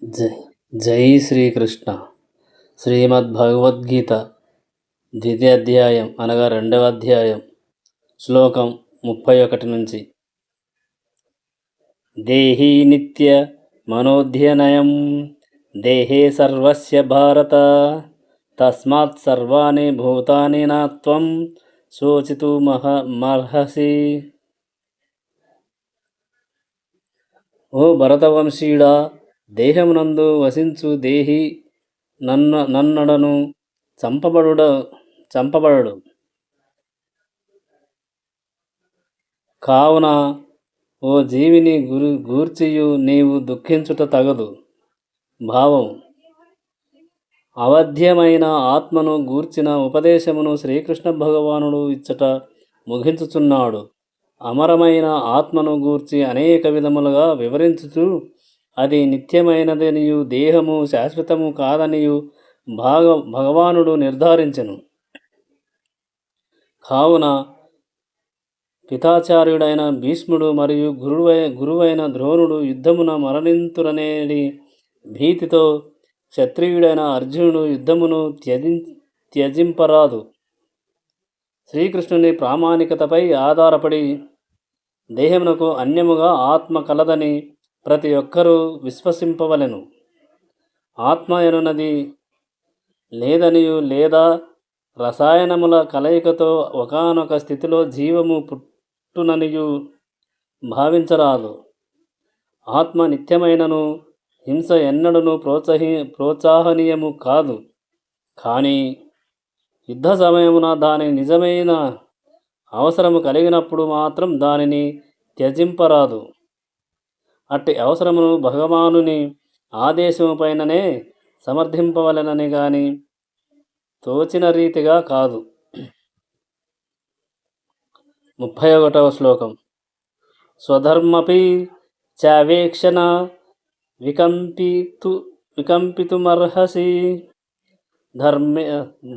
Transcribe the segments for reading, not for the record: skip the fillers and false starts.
జై జై శ్రీకృష్ణ. శ్రీమద్భగవద్గీత ద్వితీయాధ్యాయం అనగా రెండవ అధ్యాయం శ్లోకం 31 నుంచి. దేహీ నిత్య మనోధ్యనయం దేహే సర్వస్య భారత తస్మాత్ సర్వాణి భూతాని నాత్వం శోచితుమర్హసి. ఓ భరతవంశీయుడా, దేహమునందు వసించు దేహి నన్నడను చంపబడడు. కావున ఓ జీవిని గూర్చియు నీవు దుఃఖించుట తగదు. భావం: అవధ్యమైన ఆత్మను గూర్చిన ఉపదేశమును శ్రీకృష్ణ భగవానుడు ఇచ్చట ముగించుచున్నాడు. అమరమైన ఆత్మను గూర్చి అనేక విధములుగా వివరించుచు అది నిత్యమైనదనియు దేహము శాశ్వతము కాదనియు భగవానుడు నిర్ధారించెను. కావున పితాచార్యుడైన భీష్ముడు మరియు గురువైన ద్రోణుడు యుద్ధమున మరణింతురనేది భీతితో క్షత్రియుడైన అర్జునుడు యుద్ధమును త్యజింపరాదు. శ్రీకృష్ణుని ప్రామాణికతపై ఆధారపడి దేహమునకు అన్యముగా ఆత్మ కలదని ప్రతి ఒక్కరూ విశ్వసింపవలెను. ఆత్మ ఎనున్నది లేదనియు లేదా రసాయనముల కలయికతో ఒకానొక స్థితిలో జీవము పుట్టుననియు భావించరాదు. ఆత్మ నిత్యమైనను హింస ఎన్నడను ప్రోత్సాహనీయము కాదు. కానీ యుద్ధ సమయమున దాని నిజమైన అవసరము కలిగినప్పుడు మాత్రం దానిని త్యజింపరాదు. అట్టి అవసరమును భగవానుని ఆదేశము పైననే సమర్థింపవలెనని గాని తోచిన రీతిగా కాదు. 31వ శ్లోకం. స్వధర్మపి చావేక్షణ వికంపితుమర్హసి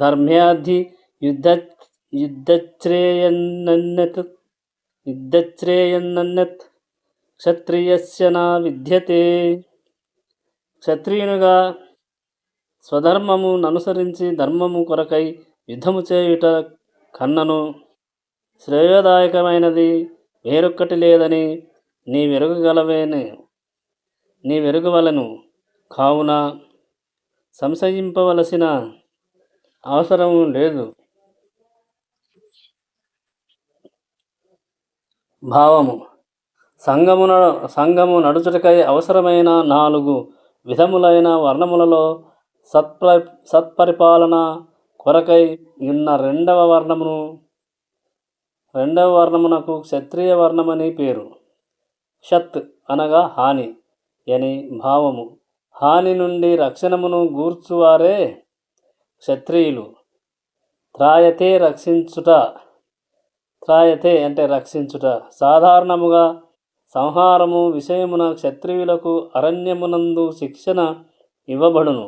ధర్మ్యాధి యుద్ధశ్రేయన్నన్యత్ క్షత్రియస్య నా విద్యతే. క్షత్రియునిగా స్వధర్మము ననుసరించి ధర్మము కొరకై యుద్ధము చేయుట కన్నను శ్రేయోదాయకమైనది వేరొక్కటి లేదని నీ వెరుగవలను. కావున సంశయింపవలసిన అవసరము లేదు. భావము: సంఘము నడుచుటకై అవసరమైన 4 విధములైన వర్ణములలో సత్పరిపాలన కొరకై ఉన్న రెండవ వర్ణమునకు క్షత్రియ వర్ణమని పేరు. షత్ అనగా హాని అని భావము. హాని నుండి రక్షణమును గూర్చువారే క్షత్రియులు. త్రాయతే అంటే రక్షించుట. సాధారణముగా సంహారము విషయమున క్షత్రియులకు అరణ్యమునందు శిక్షణ ఇవ్వబడును.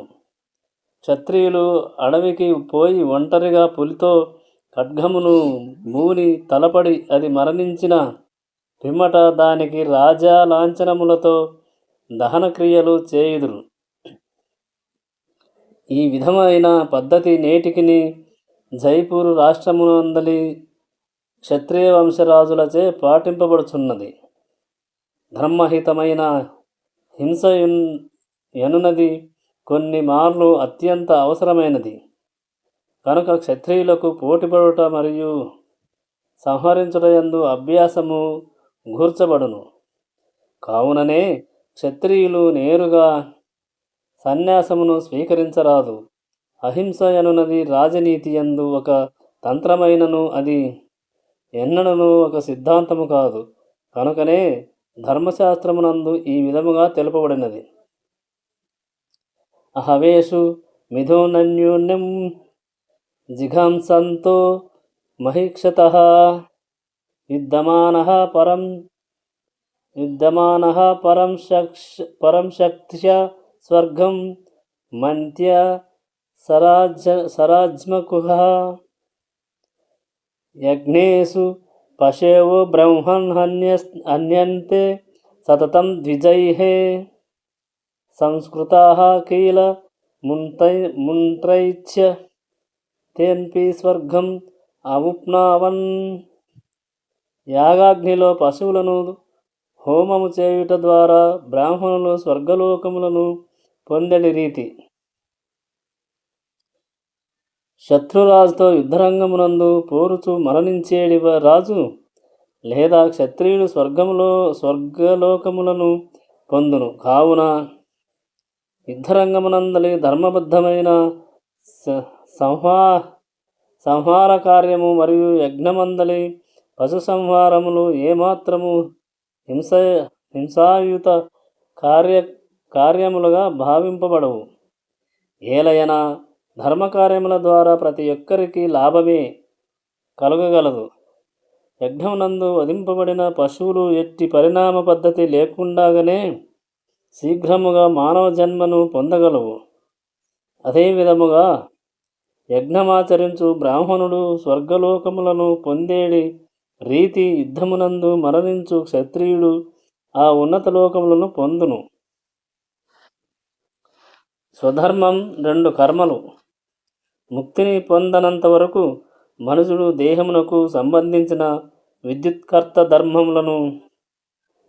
క్షత్రియులు అడవికి పోయి ఒంటరిగా పులితో ఖడ్గమును భూని తలపడి అది మరణించిన పిమ్మట దానికి రాజా లాంఛనములతో దహన క్రియలు చేయుదురు. ఈ విధమైన పద్ధతి నేటికిని జైపూరు రాష్ట్రమునందలి క్షత్రియ వంశరాజులచే పాటింపబడుచున్నది. ధర్మహితమైన హింస ఎనున్నది కొన్ని మార్లు అత్యంత అవసరమైనది కనుక క్షత్రియులకు పోటీపడుట మరియు సంహరించుటయందు అభ్యాసము గూర్చబడును. కావుననే క్షత్రియులు నేరుగా సన్యాసమును స్వీకరించరాదు. అహింస ఎనున్నది రాజనీతి యందు ఒక తంత్రమైనను అది ఎన్నడను ఒక సిద్ధాంతము కాదు. కనుకనే ధర్మశాస్త్రమునందు ఈ విధముగా తెలుపబడినది: అహవేషు మిథునన్యోన్యం జిఘాంసంతో మహిక్షతః యుద్ధమానః పరం శక్త్యా స్వర్గం మంత్య సరాజ్మకుః యజ్ఞేషు పశేవో బ్రహ్మన్ హన్యంతే సతతం ద్విజైః సంస్కృతాః కిల ముంత్రైచ్ఛ తేన్పి స్వర్గం అవుప్నావన్. యాగాగ్నిలో పశువులను హోమము చేయుట ద్వారా బ్రాహ్మణులు స్వర్గలోకములను పొందడి రీతి. శత్రురాజుతో యుద్ధరంగమునందు పోరుచు మరణించేడి రాజు లేదా క్షత్రియుడు స్వర్గలోకములను పొందును. కావున యుద్ధరంగమునందలి ధర్మబద్ధమైన సంహార కార్యము మరియు యజ్ఞమందలి పశు సంహారములు ఏమాత్రము హింసాయుత కార్యములుగా భావింపబడవు. ఏలయనా ధర్మకార్యముల ద్వారా ప్రతి ఒక్కరికి లాభమే కలుగగలదు. యజ్ఞమునందు వధింపబడిన పశువులు ఎట్టి పరిణామ పద్ధతి లేకుండానే శీఘ్రముగా మానవ జన్మను పొందగలవు. అదేవిధముగా యజ్ఞమాచరించు బ్రాహ్మణుడు స్వర్గలోకములను పొందేడి రీతి యుద్ధమునందు మరణించు క్షత్రియుడు ఆ ఉన్నత లోకములను పొందును. స్వధర్మం 2 కర్మలు. ముక్తిని పొందనంత వరకు మనుషుడు దేహమునకు సంబంధించిన విద్యుత్కర్త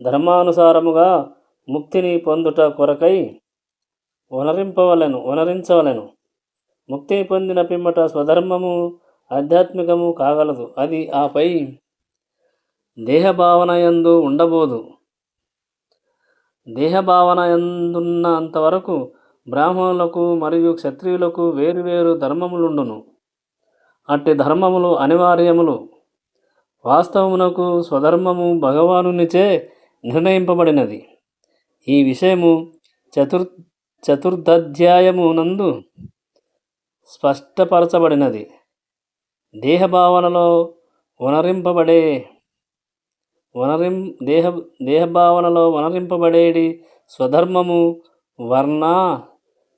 ధర్మానుసారముగా ముక్తిని పొందుట కొరకై వనరించవలెను. ముక్తిని పొందిన పిమ్మట స్వధర్మము ఆధ్యాత్మికము కాగలదు. అది ఆపై దేహభావనయందు ఉండబోదు. దేహభావనయందున్నంతవరకు బ్రాహ్మణులకు మరియు క్షత్రియులకు వేరువేరు ధర్మములుండును. అట్టి ధర్మములు అనివార్యములు. వాస్తవమునకు స్వధర్మము భగవానునిచే నిర్ణయింపబడినది. ఈ విషయము చతుర్థధ్యాయమునందు స్పష్టపరచబడినది. దేహభావనలో వనరింపబడేడి స్వధర్మము వర్ణ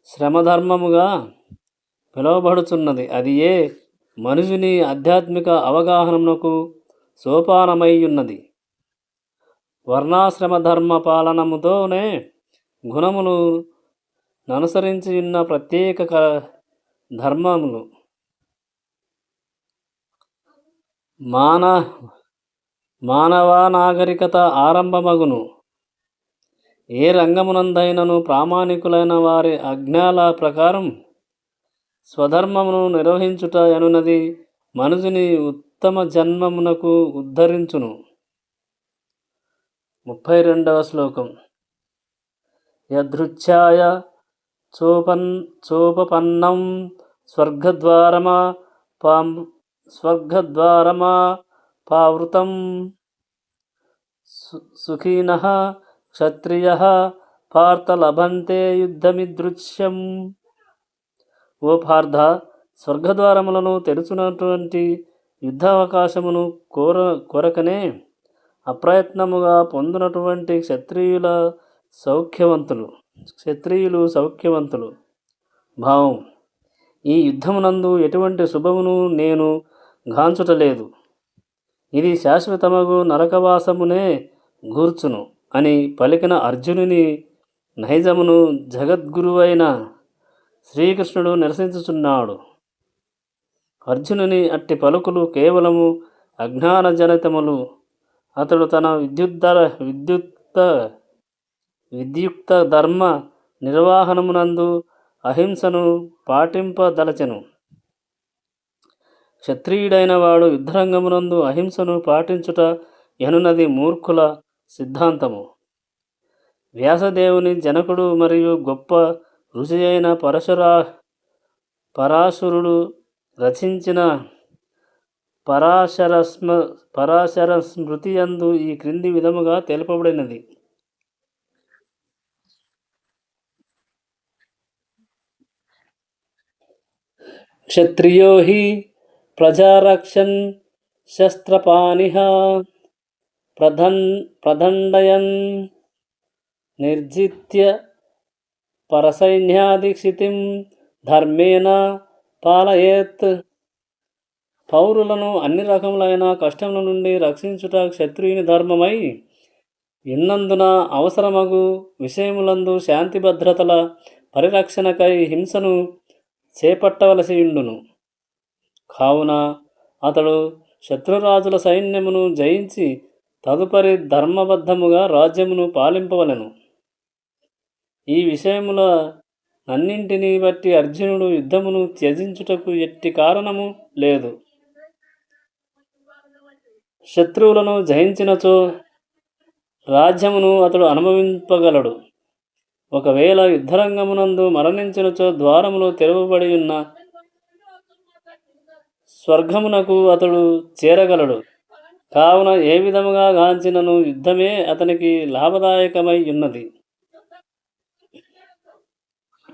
శ్రమధర్మముగా పిలువబడుచున్నది. అది ఏ మనుషుని ఆధ్యాత్మిక అవగాహనమునకు సోపానమైయున్నది. వర్ణాశ్రమధర్మ పాలనముతోనే గుణములు ననుసరించియున్న ప్రత్యేక ధర్మములు మానవ నాగరికత ఆరంభమగును. ఏ రంగమునందైనను ప్రామాణికులైన వారి ఆజ్ఞల ప్రకారం స్వధర్మమును నిర్వహించుట అనున్నది మనుషుని ఉత్తమ జన్మమునకు ఉద్ధరించును. 32వ శ్లోకం. యదృచ్ఛాయ చోపపన్నం స్వర్గద్వారమాపావృతం సుఖినః క్షత్రియః పార్థ లభంతే యుద్ధమిదృశ్యం. ఓ పార్థ, స్వర్గద్వారములను తెరుచున్నటువంటి యుద్ధావకాశమును కొరకనే అప్రయత్నముగా పొందునటువంటి క్షత్రియులు సౌఖ్యవంతులు. భావం: ఈ యుద్ధమునందు ఎటువంటి శుభమును నేను గాంచుటలేదు. ఇది శాశ్వతమగు నరకవాసమునే గూర్చును అని పలికిన అర్జునుని నైజమును జగద్గురువైన శ్రీకృష్ణుడు నిరసించుచున్నాడు. అర్జునుని అట్టి పలుకులు కేవలము అజ్ఞానజనితములు. అతడు తన విద్యుక్త ధర్మ నిర్వహణమునందు అహింసను పాటింపదలచెను. క్షత్రియుడైన వాడు యుద్ధరంగమునందు అహింసను పాటించుట ఎనున్నది మూర్ఖుల సిద్ధాంతము. వ్యాసదేవుని జనకుడు మరియు గొప్ప ఋషి అయిన పరాశరుడు రచించిన పరాశర స్మృతి యందు ఈ క్రింది విధముగా తెలుపబడినది. క్షత్రియో హి ప్రజారక్షన్ శస్త్రపాణిః ప్రదండయన్ నిర్జిత్య పరసైన్యాధిక్షితిం ధర్మేణ పాలయేత్. పౌరులను అన్ని రకములైన కష్టముల నుండి రక్షించుట క్షత్రియుని ధర్మమై ఉన్నందున అవసరమగు విషయములందు శాంతి భద్రతల పరిరక్షణకై హింసను చేపట్టవలసియుండును. కావున అతడు శత్రురాజుల సైన్యమును జయించి తదుపరి ధర్మబద్ధముగా రాజ్యమును పాలింపవలెను. ఈ విషయముల నన్నింటినీ బట్టి అర్జునుడు యుద్ధమును త్యజించుటకు ఎట్టి కారణము లేదు. శత్రువులను జయించినచో రాజ్యమును అతడు అనుభవింపగలడు. ఒకవేళ యుద్ధరంగమునందు మరణించినచో ద్వారములు తెరవబడి ఉన్న స్వర్గమునకు అతడు చేరగలడు. కావున ఏ విధముగా గాంచినను యుద్ధమే అతనికి లాభదాయకమై ఉన్నది.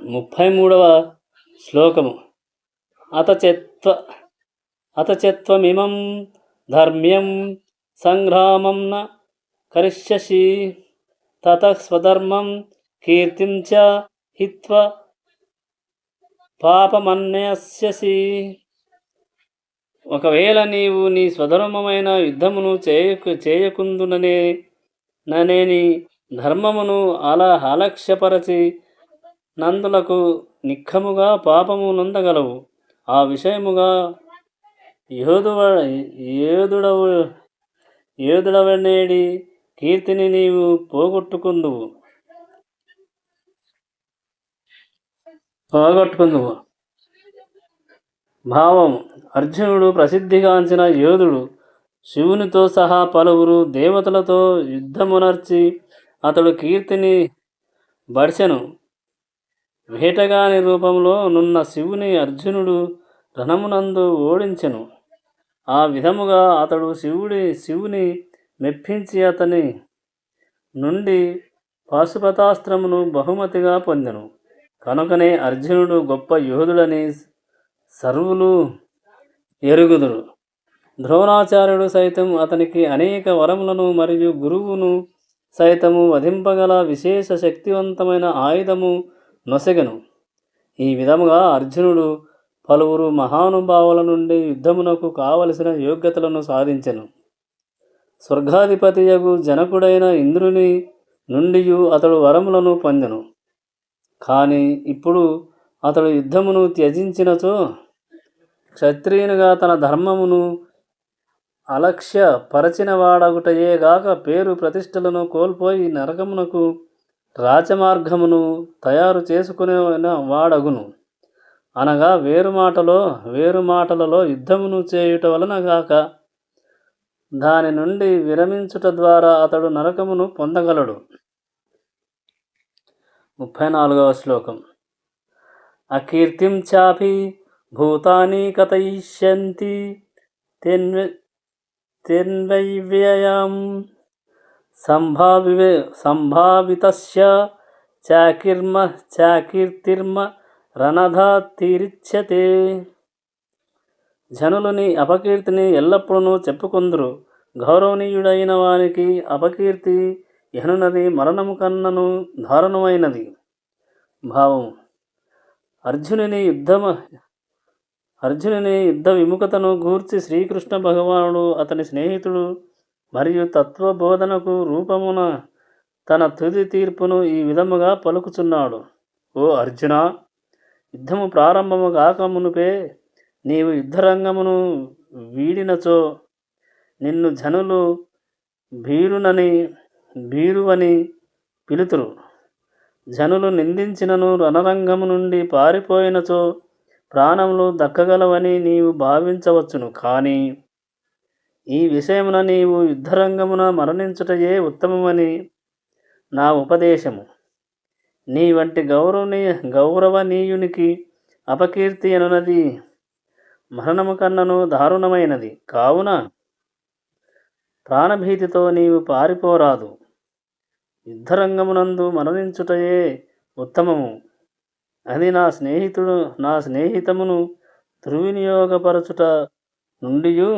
33వ శ్లోకము. అతచత్వమిమం ధర్మ్యం సంగ్రామం న కరిష్యసి తతః స్వధర్మం కీర్తిం చ హిత్వా పాపమన్యస్యసి. ఒకవేళ నీవు నీ స్వధర్మమైన యుద్ధమును చేయకుందుననేని ధర్మమును అలక్ష్యపరచి నందులకు నిఖముగా పాపము నొందగలవు. ఆ విషయముగా యోధుడవనేడి కీర్తిని నీవు పోగొట్టుకుందువు. భావం: అర్జునుడు ప్రసిద్ధిగాంచిన యోధుడు. శివునితో సహా పలువురు దేవతలతో యుద్ధమునర్చి అతడు కీర్తిని బడ్సెను. వేటగాని రూపంలో నున్న శివుని అర్జునుడు రణమునందు ఓడించెను. ఆ విధముగా అతడు శివుని మెప్పించి అతని నుండి పాశుపతాస్త్రమును బహుమతిగా పొందెను. కనుకనే అర్జునుడు గొప్ప యోధుడని సర్వులు ఎరుగుదురు. ద్రోణాచార్యుడు సైతం అతనికి అనేక వరములను మరియు గురువును సైతము వధింపగల విశేష శక్తివంతమైన ఆయుధము నొసగెను. ఈ విధముగా అర్జునుడు పలువురు మహానుభావుల నుండి యుద్ధమునకు కావలసిన యోగ్యతలను సాధించెను. స్వర్గాధిపతియగు జనకుడైన ఇంద్రుని నుండియు అతడు వరములను పొందెను. కానీ ఇప్పుడు అతడు యుద్ధమును త్యజించినచో క్షత్రియునిగా తన ధర్మమును అలక్ష్య పరచినవాడగుటయేగాక పేరు ప్రతిష్టలను కోల్పోయి నరకమునకు రాజమార్గమును తయారు చేసుకునే వాడగును. అనగా వేరు మాటలలో యుద్ధమును చేయుట వలన గాక దాని నుండి విరమించుట ద్వారా అతడు నరకమును పొందగలడు. 34వ శ్లోకం. అకీర్తిం చాపి భూతాని కథయిష్యంతి తెన్వైవ్యయం సంభావితస్య చాకీర్తిర్మ రణధాతిరిచ్యతే. జనులు నీ అపకీర్తిని ఎల్లప్పుడూ చెప్పుకొందురు. గౌరవనీయుడైన వానికి అపకీర్తి ఎనున్నది మరణము కన్నను దారుణమైనది. భావం: అర్జునుని యుద్ధ విముఖతను గూర్చి శ్రీకృష్ణ భగవానుడు అతని స్నేహితుడు మరియు తత్వబోధనకు రూపమున తన తుది తీర్పును ఈ విధముగా పలుకుచున్నాడు. ఓ అర్జున, యుద్ధము ప్రారంభము కాకమునుపే నీవు యుద్ధరంగమును వీడినచో నిన్ను జనులు భీరువని పిలుతురు. జనులు నిందించినను రణరంగము నుండి పారిపోయినచో ప్రాణములు దక్కగలవని నీవు భావించవచ్చును. కానీ ఈ విషయమున నీవు యుద్ధరంగమున మరణించుటయే ఉత్తమమని నా ఉపదేశము. నీ వంటి గౌరవనీయునికి అపకీర్తి అనున్నది మరణము కన్నను దారుణమైనది. కావున ప్రాణభీతితో నీవు పారిపోరాదు. యుద్ధరంగమునందు మరణించుటయే ఉత్తమము. అది నా స్నేహితమును దుర్వినియోగపరచుట నుండియు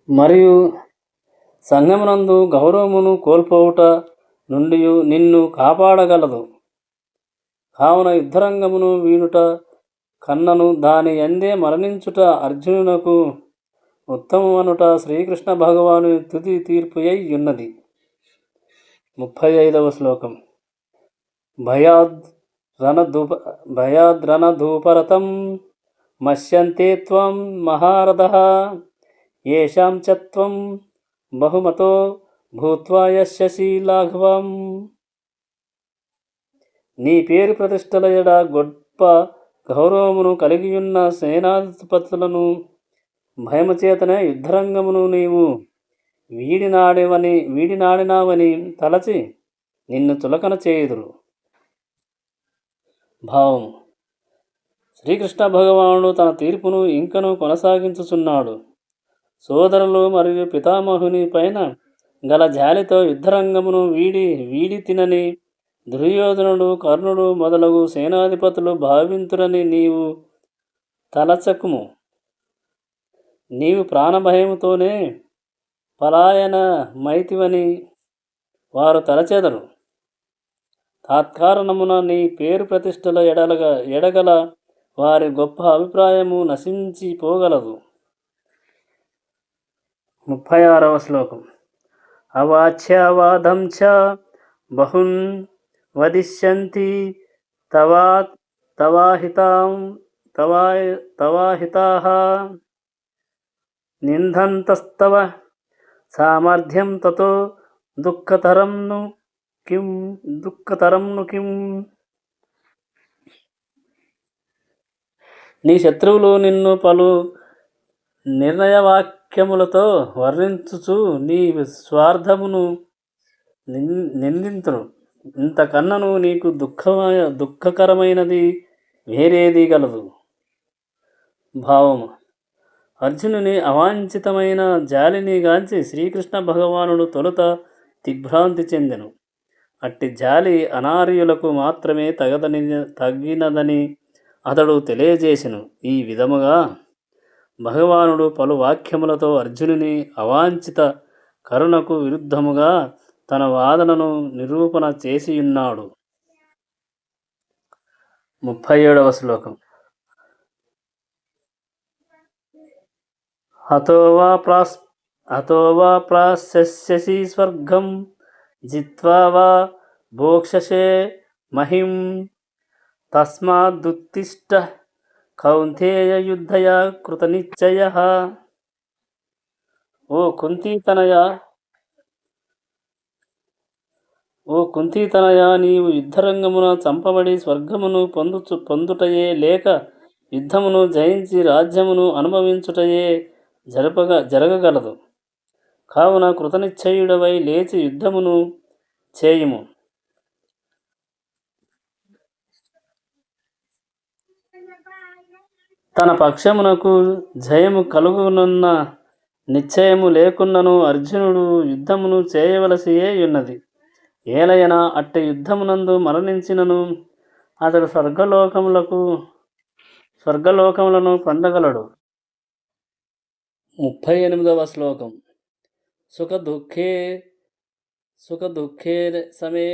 మరియు సంఘమునందు గౌరవమును కోల్పోవుట నుండి నిన్ను కాపాడగలదు. కావున యుద్ధరంగమును వీడుట కన్నను దాని యందే మరణించుట అర్జునునకు ఉత్తమమనుట శ్రీకృష్ణ భగవాను తుది తీర్పు అయి ఉన్నది. 35వ శ్లోకం. భయాద్ భయాద్రణధూపరతం మశ్యంతే త్వం మహారథః ఏషాం చ త్వం బహుమతో భూత్వా యస్యసి లాఘవం. నీ పేరు ప్రతిష్టల ఎడ గొప్ప గౌరవమును కలిగియున్న సేనాధిపతులను భయము చేతనే యుద్ధరంగమును నీవు వీడినాడినావని తలచి నిన్ను చులకన చేయుదురు. భావము. శ్రీకృష్ణ భగవానుడు తన తీర్పును ఇంకను కొనసాగించుచున్నాడు. సోదరులు మరియు పితామహుని పైన గల జాలితో యుద్ధరంగమును వీడి తినని దుర్యోధనుడు, కర్ణుడు మొదలగు సేనాధిపతులు భావింతురని నీవు తలచకుము. నీవు ప్రాణభయముతోనే పలాయన మైతివని వారు తలచెదరు. తాత్కారణమున నీ పేరు ప్రతిష్టల ఎడగల వారి గొప్ప అభిప్రాయము నశించిపోగలదు. 36వ శ్లోకం. అవాచ్యవాదం చ బహున్ వదిష్యంతి తవాహితాః నిందంతస్తవ సామర్థ్యం తతో దుఃఖతరం ను కిం. నీ శత్రువులు నిన్ను పలు నిర్ణయవాక్యములతో వర్ణించుచు నీ స్వార్థమును నిందింతురు. ఇంతకన్నను నీకు దుఃఖకరమైనది వేరేది గలదు. భావము. అర్జునుని అవాంఛితమైన జాలిని గాంచి శ్రీకృష్ణ భగవానుడు తొలుత దిగ్భ్రాంతి చెందెను. అట్టి జాలి అనార్యులకు మాత్రమే తగినదని అతడు తెలియజేసెను. ఈ విధముగా భగవానుడు పలు వాక్యములతో అర్జునుని అవాంఛిత కరుణకు విరుద్ధముగా తన వాదనను నిరూపణ చేసియున్నాడు. 37వ శ్లోకం. హతో వా ప్రాస్యసి స్వర్గం జిత్వా వా భోక్షసే మహిం తస్మాదుత్తిష్ట కౌంతేయ యుద్ధయ కృతనిశ్చయః. ఓ కుంతీతనయ, నీవు యుద్ధరంగమున చంపబడి స్వర్గమును పొందుటయే లేక యుద్ధమును జయించి రాజ్యమును అనుభవించుటయే జరగగలదు. కావున కృతనిశ్చయుడవై లేచి యుద్ధమును చేయుము. తన పక్షమునకు జయము కలుగునున్న నిశ్చయము లేకున్నను అర్జునుడు యుద్ధమును చేయవలసియే ఉన్నది. ఏలయన అట్టి యుద్ధమునందు మరణించినను అతడు స్వర్గలోకములను పొందగలడు. 38వ శ్లోకం. సుఖదుఃఖే సమే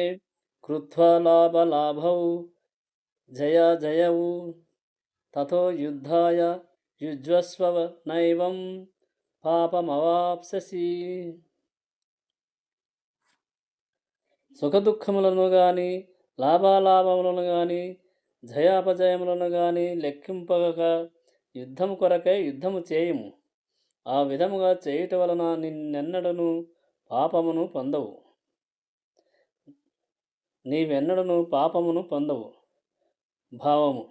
కృత్వా లాభలాభౌ జయజయౌ తతో యుద్ధాయ యుజ్వస్వ నైవం పాపమవాప్స్యసి. సుఖదుఖములను గాని లాభాలాభములను గాని జయాపజయములను గాని లెక్కింపక యుద్ధము కొరకై యుద్ధము చేయుము. ఆ విధముగా చేయుట వలన నీవెన్నడను పాపమును పొందవు. భావము.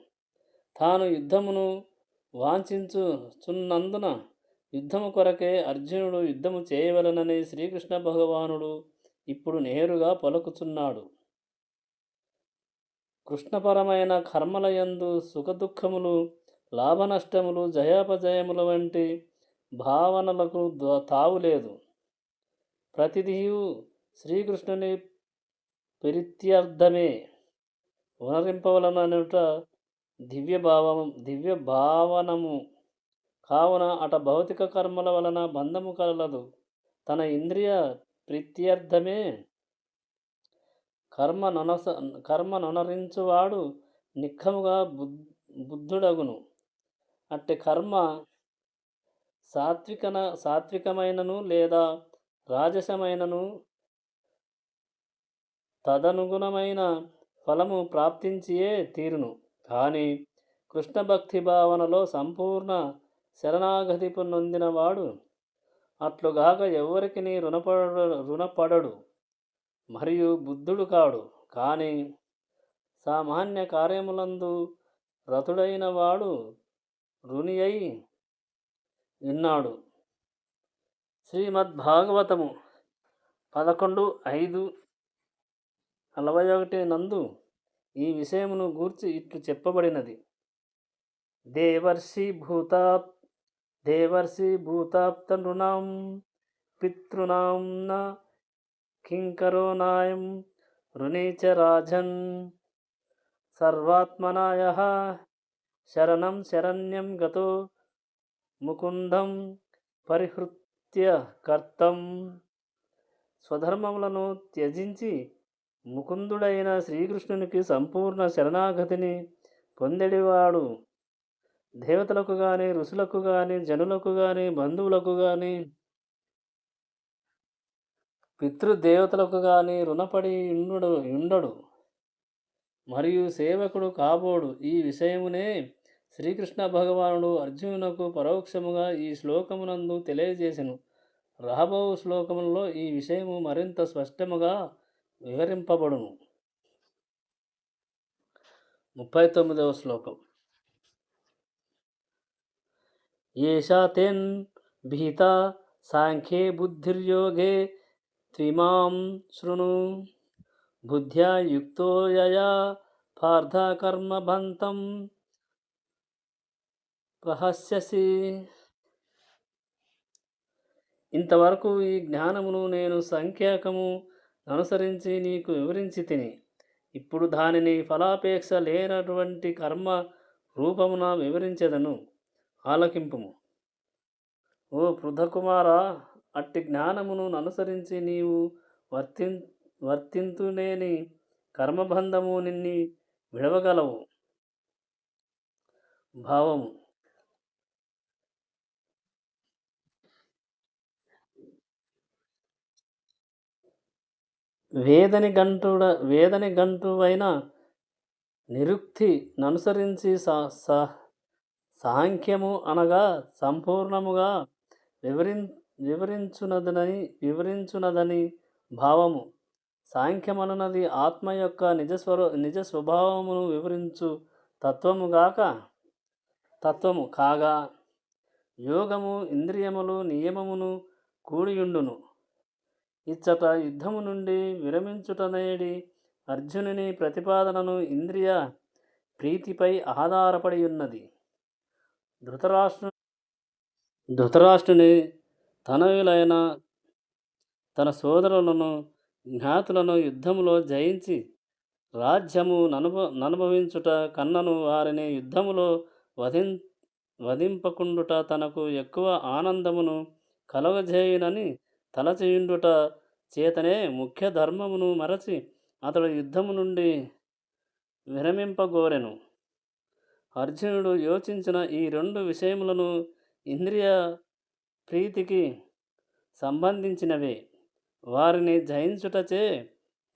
తాను యుద్ధమును వాంఛించుచున్నందున యుద్ధము కొరకే అర్జునుడు యుద్ధము చేయవలనని శ్రీకృష్ణ భగవానుడు ఇప్పుడు నేరుగా పలుకుచున్నాడు. కృష్ణపరమైన కర్మలయందు సుఖదుఖములు, లాభనష్టములు, జయాపజయముల వంటి భావనలకు తావులేదు. ప్రతిదియు శ్రీకృష్ణుని ప్రీత్యర్థమే ఉనరింపవలననుట దివ్య భావనము. కావున అట భౌతిక కర్మల వలన బంధము కలదు. తన ఇంద్రియ ప్రీత్యర్థమే కర్మనొనరించువాడు నిఖముగా బుద్ధుడగును. అట్టి కర్మ సాత్వికమైనను లేదా రాజసమైనను తదనుగుణమైన ఫలము ప్రాప్తించియే తీరును. కానీ కృష్ణ భక్తి భావనలో సంపూర్ణ శరణాగతి నొందినవాడు అట్లుగాక ఎవ్వరికిని రుణపడడు మరియు బుద్ధుడు కాడు. కానీ సామాన్య కార్యములందు రతుడైన వాడు రుణి అయి ఉన్నాడు. శ్రీమద్భాగవతము 11:5-41 నందు ఈ విషయమును గూర్చి ఇట్లు చెప్పబడినది. దేవర్షి భూతాప్త నృణాం పితృణాం న కింకరో నాయం రుణీ చ రాజన్ సర్వాత్మనాయః శరణం శరణ్యం గతో ముకుందం పరిహృత్య కర్తం. స్వధర్మములను త్యజించి ముకుందుడైన శ్రీకృష్ణునికి సంపూర్ణ శరణాగతిని పొందెడివాడు దేవతలకు గాని ఋషులకు గాని జనులకు గాని బంధువులకు గాని పితృదేవతలకు గాని రుణపడి ఉండడు మరియు సేవకుడు కాబోడు. ఈ విషయమునే శ్రీకృష్ణ భగవానుడు అర్జునునకు పరోక్షముగా ఈ శ్లోకమునందు తెలియజేసెను. రాబో శ్లోకములలో ఈ విషయము మరింత స్పష్టముగా వివరింపబడును. 39వ శ్లోకం. ఏషా తేన్ భీతా సాంఖ్యే బుద్ధిర్యోగే త్విమాం శృణు బుద్ధ్యా యుక్తో యయా పార్థ కర్మబంతం ప్రహస్యసి. ఇంతవరకు ఈ జ్ఞానమును నేను సంఖ్యాకము అనుసరించి నీకు వివరించి తిని. ఇప్పుడు దానిని ఫలాపేక్ష లేనటువంటి కర్మ రూపమున వివరించెదను, ఆలకింపుము. ఓ పృథకుమారా, అట్టి జ్ఞానమును అనుసరించి నీవు వర్తింతులేని కర్మబంధము నిన్ని విడవగలవు. భావము. వేదని గంటువైన నిరుక్తి ననుసరించి సాంఖ్యము అనగా సంపూర్ణముగా వివరించునదని భావము. సాంఖ్యమనున్నది ఆత్మ యొక్క నిజ స్వభావమును వివరించు తత్వము కాగా యోగము ఇంద్రియములు నియమమును కూడియుండును. ఇచ్చట యుద్ధము నుండి విరమించుటనేడి అర్జునుని ప్రతిపాదనను ఇంద్రియ ప్రీతిపై ఆధారపడి ఉన్నది. ధృతరాష్ట్రుని తనయులైన తన సోదరులను జ్ఞాతులను యుద్ధములో జయించి రాజ్యము ననుభవించుట కన్నను వారిని యుద్ధములో వధింపకుండుట తనకు ఎక్కువ ఆనందమును కలగజేయునని తలచియుండుట చేతనే ముఖ్య ధర్మమును మరచి అతడు యుద్ధము నుండి విరమింపగోరెను. అర్జునుడు యోచించిన ఈ రెండు విషయములను ఇంద్రియ ప్రీతికి సంబంధించినవే. వారిని జయించుటచే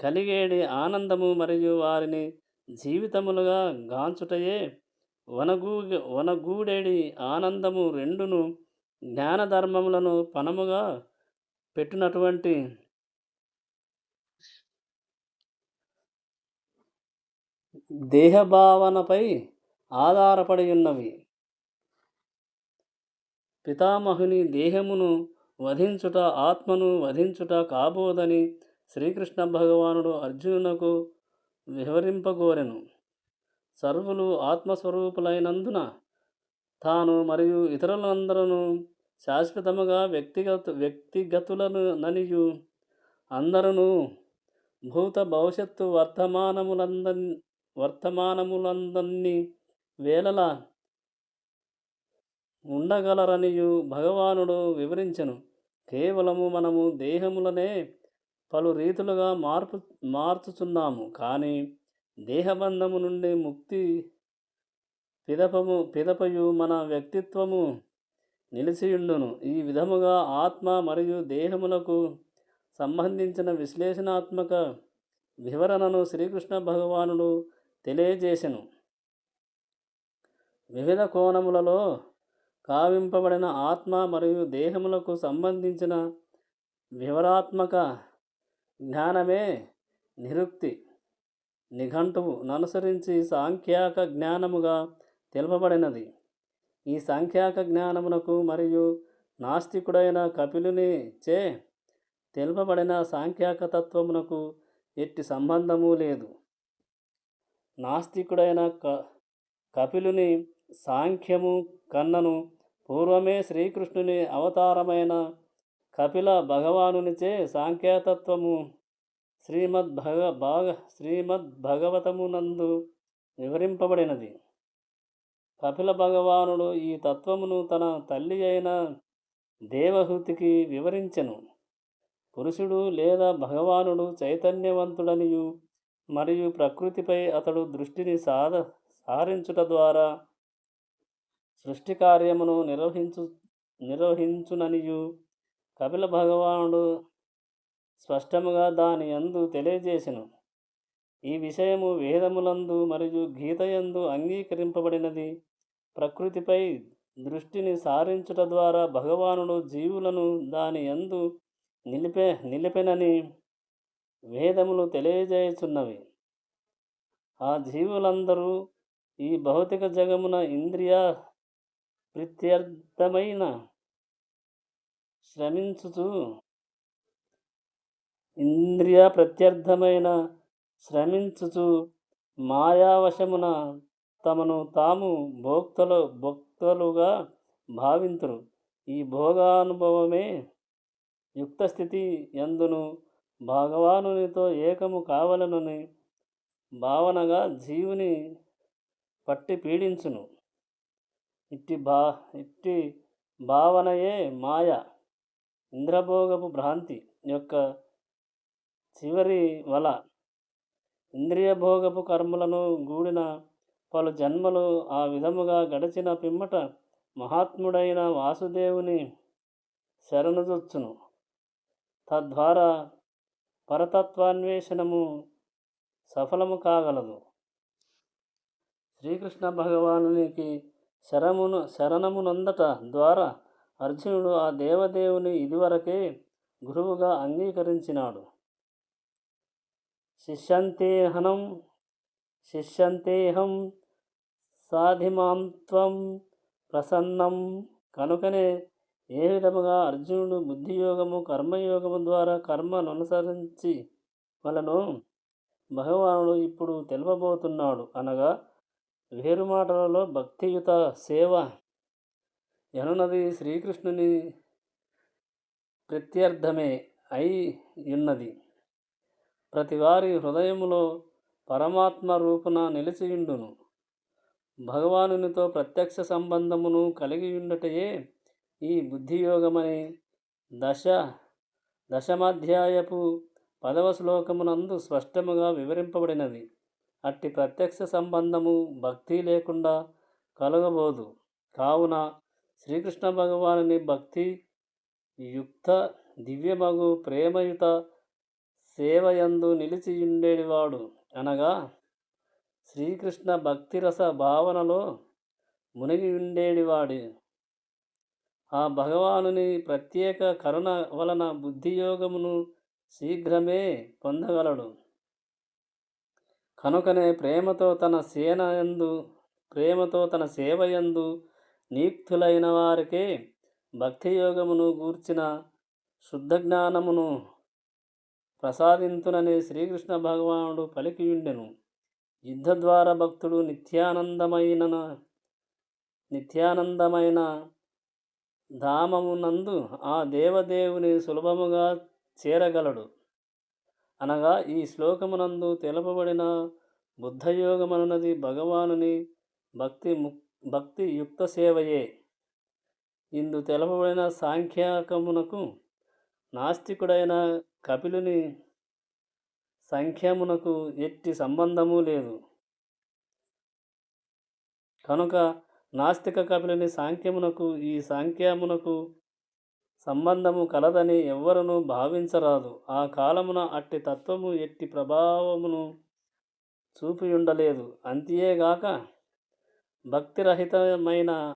కలిగేడి ఆనందము మరియు వారిని జీవితములుగా గాంచుటయే వనగూడేడి ఆనందము రెండును జ్ఞానధర్మములను పణముగా పెట్టినటువంటి దేహభావనపై ఆధారపడి ఉన్నవి. పితామహుని దేహమును వధించుట ఆత్మను వధించుట కాబోదని శ్రీకృష్ణ భగవానుడు అర్జునునకు వివరింపగోరెను. సర్వులు ఆత్మస్వరూపులైనందున తాను మరియు ఇతరులందరూ శాశ్వతముగా వ్యక్తిగతులను ననియు అందరూ భూత భవిష్యత్తు వర్తమానములందన్ని వేళలా ఉండగలరనియు భగవానుడు వివరించెను. కేవలము మనము దేహములనే పలు రీతులుగా మార్చుచున్నాము. కానీ దేహబంధము నుండి ముక్తి పిదపయు మన వ్యక్తిత్వము నిలిచియుండును. ఈ విధముగా ఆత్మ మరియు దేహములకు సంబంధించిన విశ్లేషణాత్మక వివరణను శ్రీకృష్ణ భగవానుడు తెలియజేసెను. వివిధ కోణములలో కావింపబడిన ఆత్మ మరియు దేహములకు సంబంధించిన వివరాత్మక జ్ఞానమే నిరుక్తి నిఘంటువు ననుసరించి సాంఖ్యాక జ్ఞానముగా తెలుపబడినది. ఈ సాంఖ్యాక జ్ఞానమునకు మరియు నాస్తికుడైన కపిలుని చే తెలుపబడిన సాంఖ్యాక తత్వమునకు ఎట్టి సంబంధము లేదు. నాస్తికుడైన కపిలుని సాంఖ్యము కన్నను పూర్వమే శ్రీకృష్ణుని అవతారమైన కపిల భగవానునిచే సాంఖ్యతత్వము శ్రీమద్భగవతమునందు వివరింపబడినది. కపిల భగవానుడు ఈ తత్వమును తన తల్లి అయిన దేవహూతికి వివరించెను. పురుషుడు లేదా భగవానుడు చైతన్యవంతుడనియు మరియు ప్రకృతిపై అతడు దృష్టిని సారించుట ద్వారా సృష్టి కార్యమును నిర్వహించుననియు కపిల భగవానుడు స్పష్టముగా దాని యందు తెలియజేసెను. ఈ విషయము వేదములందు మరియు గీతయందు అంగీకరింపబడినది. ప్రకృతిపై దృష్టిని సారించుట ద్వారా భగవానుడు జీవులను దాని యందు నిలిపెనని వేదములు తెలియజేయుచున్నవి. ఆ జీవులందరూ ఈ భౌతిక జగమున ఇంద్రియ ప్రత్యర్థమైన మాయావశమున తమను తాము భోక్తలుగా భావింతురు. ఈ భోగానుభవమే యుక్తస్థితి యందును భగవానునితో ఏకము కావలనని భావనగా జీవుని పట్టి పీడించును. ఇట్టి భావనయే మాయ, ఇంద్రభోగపు భ్రాంతి యొక్క చివరి వల. ఇంద్రియభోగపు కర్మలను గూడిన పలు జన్మలు ఆ విధముగా గడిచిన పిమ్మట మహాత్ముడైన వాసుదేవుని శరణుజొచ్చును. తద్వారా పరతత్వాన్వేషణము సఫలము కాగలదు. శ్రీకృష్ణ భగవానునికి శరణమునందట ద్వారా అర్జునుడు ఆ దేవదేవుని ఇదివరకే గురువుగా అంగీకరించినాడు. శిష్యంతేహం సాధిమాం త్వం ప్రసన్నం. కనుకనే ఏ విధముగా అర్జునుడు బుద్ధియోగము కర్మయోగము ద్వారా కర్మననుసరించి వలనో భగవానుడు ఇప్పుడు తెలుపబోతున్నాడు. అనగా వేరు మాటలలో భక్తియుత సేవ ఎనున్నది శ్రీకృష్ణుని ప్రత్యర్థమే అయి యున్నది. ప్రతివారి హృదయములో పరమాత్మ రూపున నిలిచియుండును. భగవానునితో ప్రత్యక్ష సంబంధమును కలిగియుండుటయే ఈ బుద్ధియోగమని దశమాధ్యాయపు 10వ శ్లోకమునందు స్పష్టముగా వివరింపబడినది. అట్టి ప్రత్యక్ష సంబంధము భక్తి లేకుండా కలగబోదు. కావున శ్రీకృష్ణ భగవానుని భక్తి యుక్త దివ్యమగు ప్రేమయుత సేవయందు నిలిచియుండేవాడు అనగా శ్రీకృష్ణ భక్తిరస భావనలో మునిగియుండేవాడు ఆ భగవానుని ప్రత్యేక కరుణ వలన బుద్ధియోగమును శీఘ్రమే పొందగలడు. కనుకనే ప్రేమతో తన సేవయందు నియుక్తులైన వారికే భక్తియోగమును గూర్చిన శుద్ధ జ్ఞానమును ప్రసాదింతునని శ్రీకృష్ణ భగవానుడు పలికియుండెను. యుద్ధ ద్వారా భక్తుడు నిత్యానందమైన ధామమునందు ఆ దేవదేవుని సులభముగా చేరగలడు. అనగా ఈ శ్లోకమునందు తెలుపబడిన బుద్ధయోగమనున్నది భగవానుని భక్తి యుక్త సేవయే. ఇందు తెలుపబడిన సాంఖ్యకమునకు నాస్తికుడైన కపిలుని సంఖ్యమునకు ఎట్టి సంబంధము లేదు. కనుక నాస్తిక కపిలుని సాంఖ్యమునకు ఈ సాంఖ్యమునకు సంబంధము కలదని ఎవ్వరునూ భావించరాదు. ఆ కాలమున అట్టి తత్వము ఎట్టి ప్రభావమును చూపియుండలేదు. అంతియే గాక భక్తిరహితమైన